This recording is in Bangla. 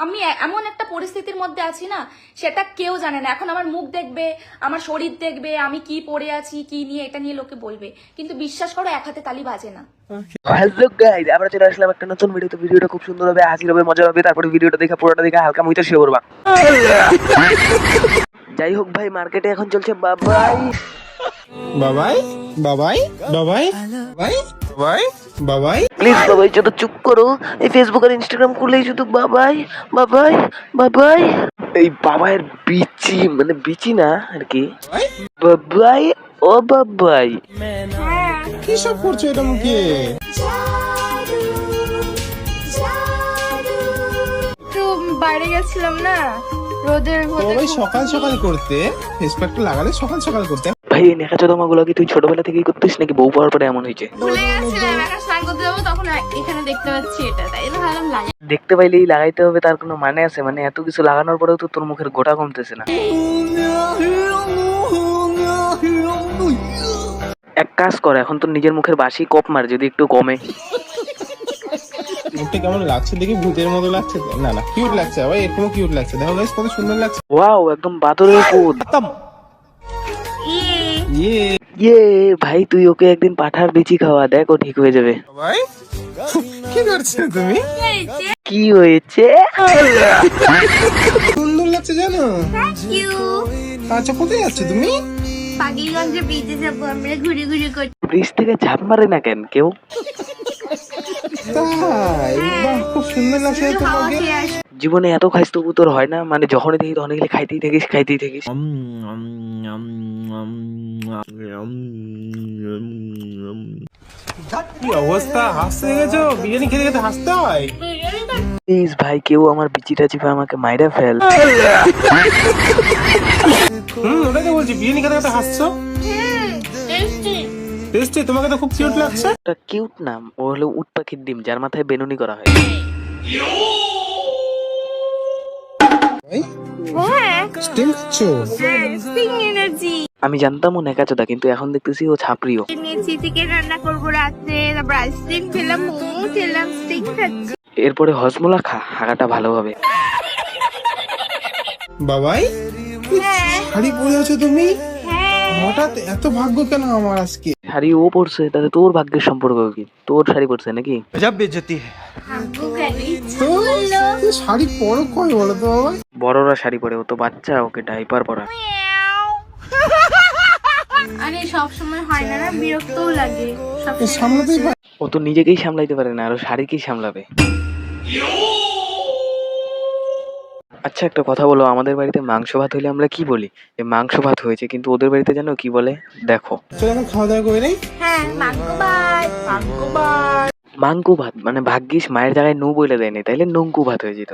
আমি এমন একটা পরিস্থিতির মধ্যে আছি না, সেটা কেউ জানে না। এখন আমার মুখ দেখবে, আমার শরীর দেখবে, আমি কি পরে আছি, কি নিয়ে, এটা নিয়ে লোকে বলবে, কিন্তু বিশ্বাস করো এক হাতে তালি বাজে না। হ্যালো গাইস, আমরা চলে আসলাম একটা নতুন ভিডিওতে। ভিডিওটা খুব সুন্দর হবে, হাসির হবে, মজা হবে। তারপরে ভিডিওটা দেখে পুরোটা দেখে হালকা মুইতে শুয়ে পড়বা। যাই হোক ভাই, মার্কেটে এখন চলছে বাবাই বাবাই বাবাই বাবাই বাবাই বাবাই বাবাই। প্লিজ বাবাই শুধু চুপ করো। এই ফেসবুক আর ইনস্টাগ্রাম খুলেই শুধু বাবাই বাবাই বাবাই। এই বাবাইয়ের বিচি মানে বিচি না আর কি, বাবাই ও বাবাই। কি সব করছো এটা মুখে? তো বাইরে গেছিলাম না, রোদের সবাই সকাল সকাল করতে, ফেস প্যাকটা লাগালে সকাল সকাল করতে। ভাই এই নেকা চোদমাগুলো কি তুই ছোটবেলা থেকেই করতিস নাকি বউ পাওয়ার পরে এমন হয়েছে? ভুলে গেছিলাম, একা স্নান করতে যাবো, তখন এখানে দেখতে পাচ্ছি এটা, তাই ভাবলাম লাগে। দেখতে পাইলেই লাগাইতে হবে তার কোনো মানে আছে? মানে এত কিছু লাগানোর পরেও তো তোর মুখের গোটা কমতেছে না। এক কাজ কর, এখন তোর নিজের মুখের বাসি কপ মার, যদি একটু কমে। মুখটা কেমন লাগছে দেখি, ভূতের মতো লাগছে। না না, কিউট লাগছে ভাই, এরকম কিউট লাগছে। দেখো গাইস কত সুন্দর লাগছে। ওয়াও, একদম বাদরের পুত। ইয়ে ইয়ে ভাই, তুই ওকে একদিন পাঠার বিচি খাওয়া, দেখ ও ঠিক হয়ে যাবে। ভাই কি করছো তুমি? কি হয়েছে? সুন্দর লাগছে জানো। আচ্ছা কোথায় যাচ্ছ তুমি? পাগিগঞ্জে ব্রিজে যাবো আমরা, ঘুরে ঘুরে করতে। ব্রিজ থেকে ঝাঁপ মারে না কেন কেউ? তাই বাহ, খুব সুন্দর লাগছে তোমাকে। জীবনে এত খাইস তবু তোর হয় না? মানে যখনই দেখি তখন গেলে খাইতেই থাকিস খাইতেই থাকিস। কি অবস্থা, হাসতে গেছো? বিরিয়ানি খেতে খেতে হাসতে হয়? প্লিজ ভাই, কেউ আমার বিচিটা চিপে আমাকে মাইরা ফেল। ওটাই তো বলছি, বিরিয়ানি খেতে খেতে হাসছো। টেস্টি, তোমাকে তো খুব কিউট লাগছে। ওটা কিউট নাম, ও হলো উট পাখির ডিম যার মাথায় বেনুনি করা হয়। স্টিম খাচ্ছো? আমি জানতাম ও নেকাচোদা, কিন্তু এখন দেখতেছি ও ছাপড়িও। চিকেন রান্না করবো রাত্রে, তারপর আইসক্রিম খেলাম, মোমো খেলাম, স্টিং খাচ্ছি। এরপরে হজমোলা খা, হাগাটা ভালো হবে। বাবাই শাড়ি পরে আছো তুমি? হঠাৎ এত ভাগ্য কেন আমার আজকে? শাড়ি ও পরছে, তাতে তোর ভাগ্যের সম্পর্ক কি? তোর শাড়ি পরছে নাকি? তো শাড়ি পরো কই বলো তো বাবাই? বড়রা শাড়ি পরে, ও তো বাচ্চা, ওকে ডাইপার পরা। আরে সব সময় হয় না, না বিরক্তও লাগে। সামলাতেই পার। ও তো নিজেকেই সামলাইতে পারে না, আরো শাড়িকেই সামলাবে। আচ্ছা একটা কথা বলো, আমাদের বাড়িতে মাংস ভাত হইলে আমরা কি বলি? যে মাংস ভাত হয়েছে, কিন্তু ওদের বাড়িতে জানো কি বলে? দেখো, চলো এখন খাওয়া দাওয়া করে নেই। হ্যাঁ, মাংস ভাত। মাংকু ভাত মানে ভাগ্যিস মায়ের জায়গায় নু বলে দেয়নি, তাইলে নঙ্কু ভাত হয়ে যেত।